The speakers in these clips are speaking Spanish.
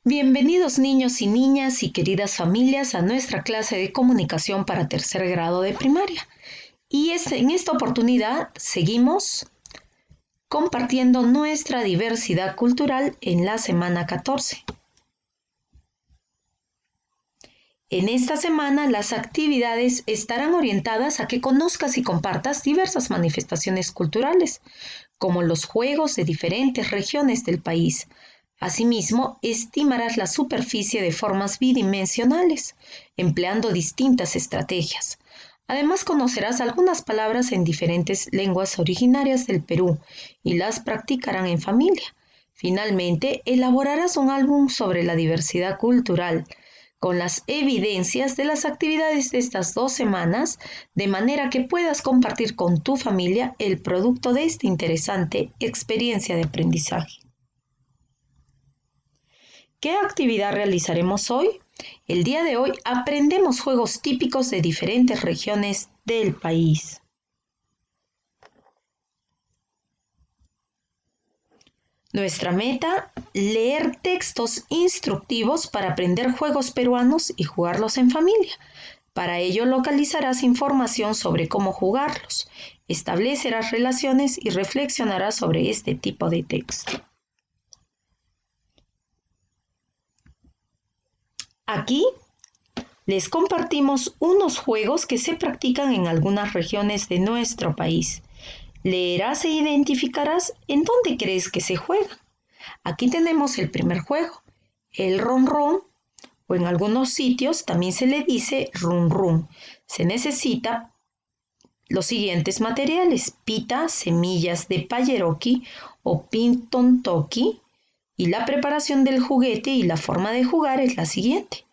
Bienvenidos niños y niñas y queridas familias a nuestra clase de comunicación para tercer grado de primaria. En esta oportunidad seguimos compartiendo nuestra diversidad cultural en la semana 14. En esta semana las actividades estarán orientadas a que conozcas y compartas diversas manifestaciones culturales, como los juegos de diferentes regiones del país. Asimismo, estimarás la superficie de formas bidimensionales, empleando distintas estrategias. Además, conocerás algunas palabras en diferentes lenguas originarias del Perú y las practicarán en familia. Finalmente, elaborarás un álbum sobre la diversidad cultural, con las evidencias de las actividades de estas 2 semanas, de manera que puedas compartir con tu familia el producto de esta interesante experiencia de aprendizaje. ¿Qué actividad realizaremos hoy? El día de hoy aprendemos juegos típicos de diferentes regiones del país. Nuestra meta, leer textos instructivos para aprender juegos peruanos y jugarlos en familia. Para ello localizarás información sobre cómo jugarlos, establecerás relaciones y reflexionarás sobre este tipo de texto. Aquí les compartimos unos juegos que se practican en algunas regiones de nuestro país. Leerás e identificarás en dónde crees que se juega. Aquí tenemos el primer juego, el ron-ron, o en algunos sitios también se le dice run-run. Se necesita los siguientes materiales: pita, semillas de payeroqui o pintontoqui, y la preparación del juguete y la forma de jugar es la siguiente.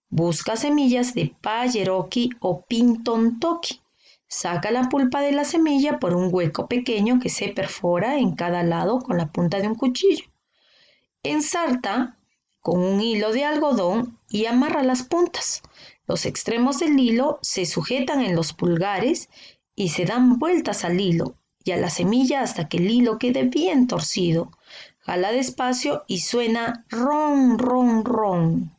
Busca semillas de payeroqui o pintontoqui. Saca la pulpa de la semilla por un hueco pequeño que se perfora en cada lado con la punta de un cuchillo. Ensarta con un hilo de algodón y amarra las puntas. Los extremos del hilo se sujetan en los pulgares y se dan vueltas al hilo y a la semilla hasta que el hilo quede bien torcido. Jala despacio y suena ron, ron, ron.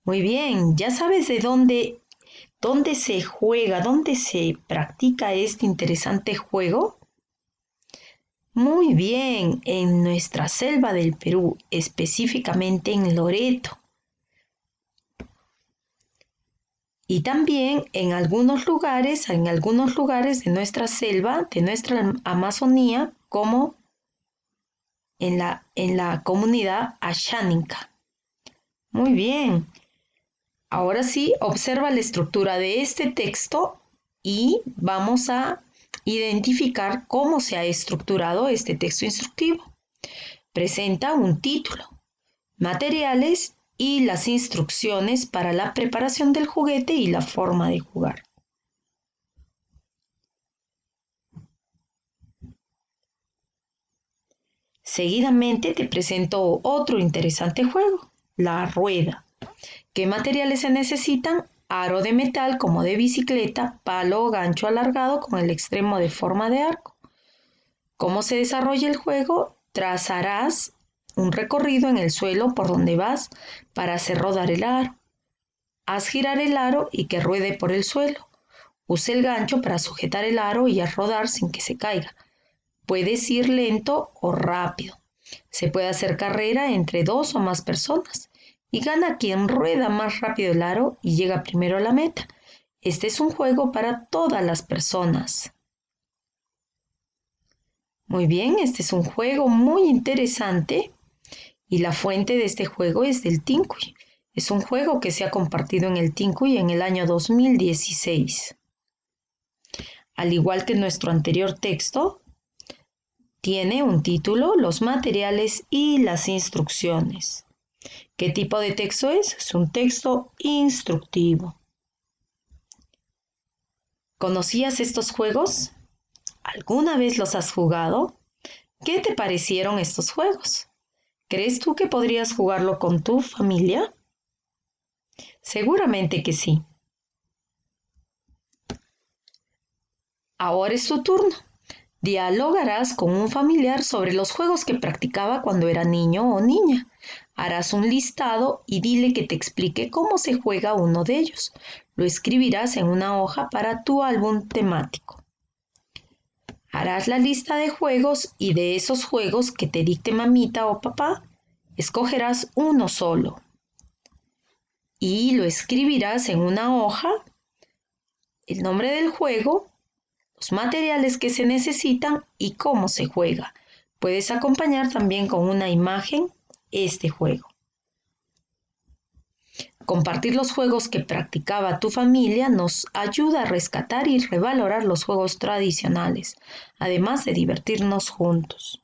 Muy bien, ya sabes de dónde se juega, dónde se practica este interesante juego. Muy bien, en nuestra selva del Perú, específicamente en Loreto. Y también en algunos lugares de nuestra selva, de nuestra Amazonía, como en la comunidad Asháninca. Muy bien. Ahora sí, observa la estructura de este texto y vamos a identificar cómo se ha estructurado este texto instructivo. Presenta un título, materiales y las instrucciones para la preparación del juguete y la forma de jugar. Seguidamente te presento otro interesante juego, la rueda. ¿Qué materiales se necesitan? Aro de metal como de bicicleta, palo o gancho alargado con el extremo de forma de arco. ¿Cómo se desarrolla el juego? Trazarás un recorrido en el suelo por donde vas para hacer rodar el aro. Haz girar el aro y que ruede por el suelo. Usa el gancho para sujetar el aro y haz rodar sin que se caiga. Puedes ir lento o rápido. Se puede hacer carrera entre 2 o más personas y gana quien rueda más rápido el aro y llega primero a la meta. Este es un juego para todas las personas. Muy bien, este es un juego muy interesante y la fuente de este juego es del Tincuy. Es un juego que se ha compartido en el Tincuy en el año 2016. Al igual que nuestro anterior texto, tiene un título, los materiales y las instrucciones. ¿Qué tipo de texto es? Es un texto instructivo. ¿Conocías estos juegos? ¿Alguna vez los has jugado? ¿Qué te parecieron estos juegos? ¿Crees tú que podrías jugarlo con tu familia? Seguramente que sí. Ahora es tu turno. Dialogarás con un familiar sobre los juegos que practicaba cuando era niño o niña. Harás un listado y dile que te explique cómo se juega uno de ellos. Lo escribirás en una hoja para tu álbum temático. Harás la lista de juegos y de esos juegos que te dicte mamita o papá, escogerás uno solo y lo escribirás en una hoja, el nombre del juego, los materiales que se necesitan y cómo se juega. Puedes acompañar también con una imagen este juego. Compartir los juegos que practicaba tu familia nos ayuda a rescatar y revalorar los juegos tradicionales, además de divertirnos juntos.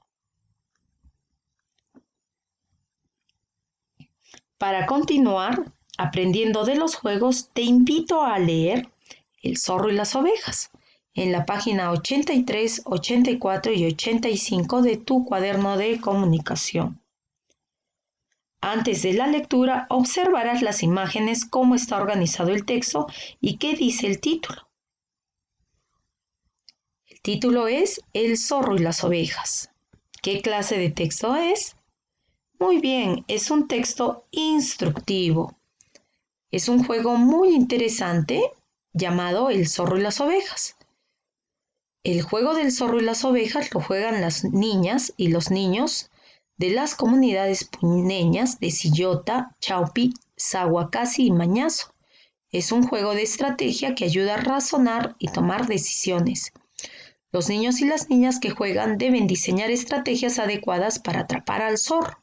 Para continuar aprendiendo de los juegos, te invito a leer El zorro y las ovejas en la página 83, 84 y 85 de tu cuaderno de comunicación. Antes de la lectura, observarás las imágenes, cómo está organizado el texto y qué dice el título. El título es El zorro y las ovejas. ¿Qué clase de texto es? Muy bien, es un texto instructivo. Es un juego muy interesante llamado El zorro y las ovejas. El juego del zorro y las ovejas lo juegan las niñas y los niños de las comunidades puneñas de Sillota, Chaupi, Sahuacasi y Mañazo. Es un juego de estrategia que ayuda a razonar y tomar decisiones. Los niños y las niñas que juegan deben diseñar estrategias adecuadas para atrapar al zorro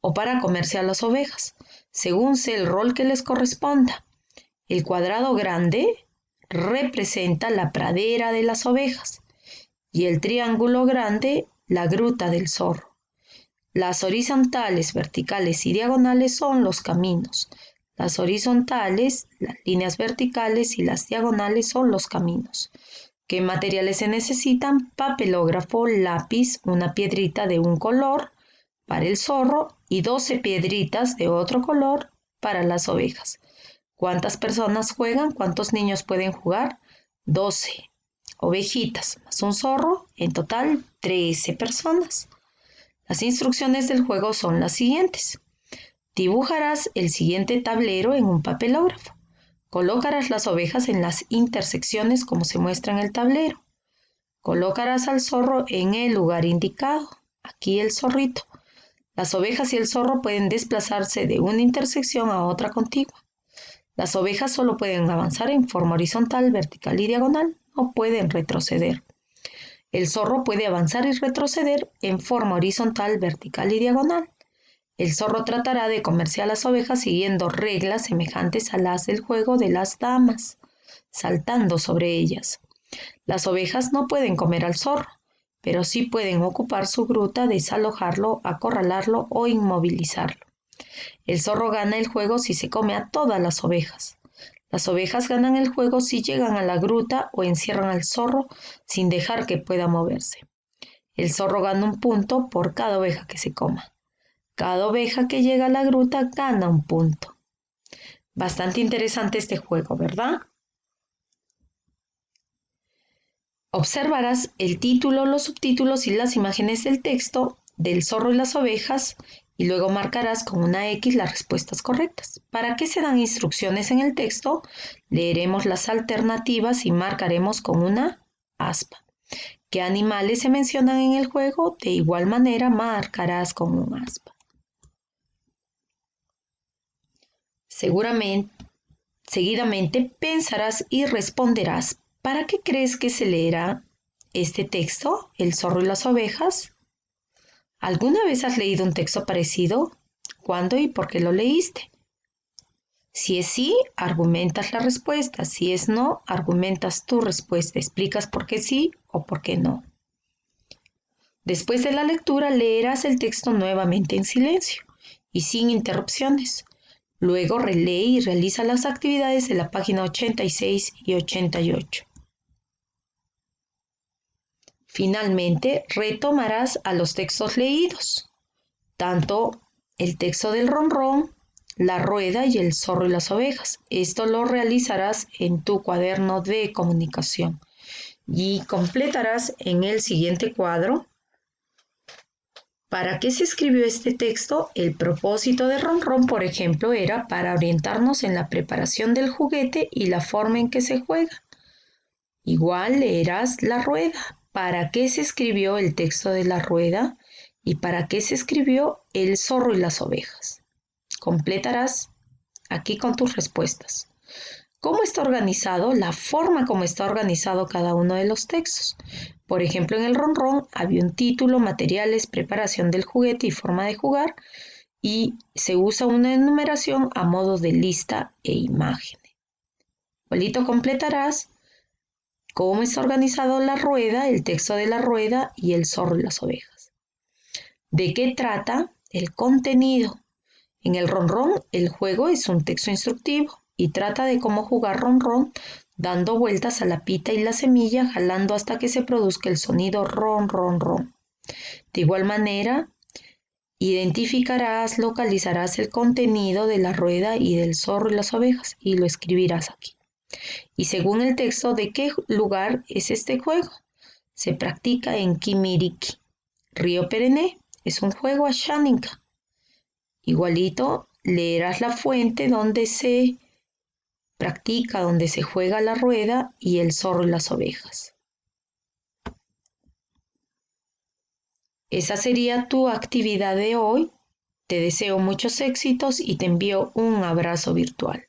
o para comerse a las ovejas, según sea el rol que les corresponda. El cuadrado grande representa la pradera de las ovejas y el triángulo grande la gruta del zorro. Las horizontales, verticales y diagonales son los caminos. Las horizontales, las líneas verticales y las diagonales son los caminos. ¿Qué materiales se necesitan? Papelógrafo, lápiz, una piedrita de un color para el zorro y 12 piedritas de otro color para las ovejas. ¿Cuántas personas juegan? ¿Cuántos niños pueden jugar? 12 ovejitas más un zorro, en total 13 personas. Las instrucciones del juego son las siguientes. Dibujarás el siguiente tablero en un papelógrafo. Colocarás las ovejas en las intersecciones como se muestra en el tablero. Colocarás al zorro en el lugar indicado. Aquí el zorrito. Las ovejas y el zorro pueden desplazarse de una intersección a otra contigua. Las ovejas solo pueden avanzar en forma horizontal, vertical y diagonal, no pueden retroceder. El zorro puede avanzar y retroceder en forma horizontal, vertical y diagonal. El zorro tratará de comerse a las ovejas siguiendo reglas semejantes a las del juego de las damas, saltando sobre ellas. Las ovejas no pueden comer al zorro, pero sí pueden ocupar su gruta, desalojarlo, acorralarlo o inmovilizarlo. El zorro gana el juego si se come a todas las ovejas. Las ovejas ganan el juego si llegan a la gruta o encierran al zorro sin dejar que pueda moverse. El zorro gana un punto por cada oveja que se coma. Cada oveja que llega a la gruta gana un punto. Bastante interesante este juego, ¿verdad? Observarás el título, los subtítulos y las imágenes del texto del zorro y las ovejas y luego marcarás con una X las respuestas correctas. ¿Para qué se dan instrucciones en el texto? Leeremos las alternativas y marcaremos con una aspa. ¿Qué animales se mencionan en el juego? De igual manera marcarás con un aspa. Seguidamente pensarás y responderás, ¿para qué crees que se leerá este texto, El zorro y las ovejas? ¿Alguna vez has leído un texto parecido? ¿Cuándo y por qué lo leíste? Si es sí, argumentas la respuesta. Si es no, argumentas tu respuesta. Explicas por qué sí o por qué no. Después de la lectura, leerás el texto nuevamente en silencio y sin interrupciones. Luego relee y realiza las actividades de la página 86 y 88. Finalmente, retomarás a los textos leídos, tanto el texto del ronrón, la rueda y el zorro y las ovejas. Esto lo realizarás en tu cuaderno de comunicación y completarás en el siguiente cuadro ¿Para qué se escribió este texto? El propósito de Ronron, por ejemplo, era para orientarnos en la preparación del juguete y la forma en que se juega. Igual leerás La Rueda. ¿Para qué se escribió el texto de La Rueda? ¿Y para qué se escribió El zorro y las ovejas? Completarás aquí con tus respuestas. ¿Cómo está organizado? La forma como está organizado cada uno de los textos. Por ejemplo, en el ronrón había un título, materiales, preparación del juguete y forma de jugar, y se usa una enumeración a modo de lista e imagen. Igualito completarás cómo está organizado la rueda, el texto de la rueda y el zorro y las ovejas. ¿De qué trata? El contenido. En el ronrón, el juego es un texto instructivo y trata de cómo jugar ronrón, dando vueltas a la pita y la semilla, jalando hasta que se produzca el sonido ron, ron, ron. De igual manera, identificarás, localizarás el contenido de la rueda y del zorro y las ovejas y lo escribirás aquí. Y según el texto, ¿de qué lugar es este juego? Se practica en Kimiriki. Río Perené es un juego asháninka. Igualito, leerás la fuente donde se practica, donde se juega la rueda y el zorro y las ovejas. Esa sería tu actividad de hoy. Te deseo muchos éxitos y te envío un abrazo virtual.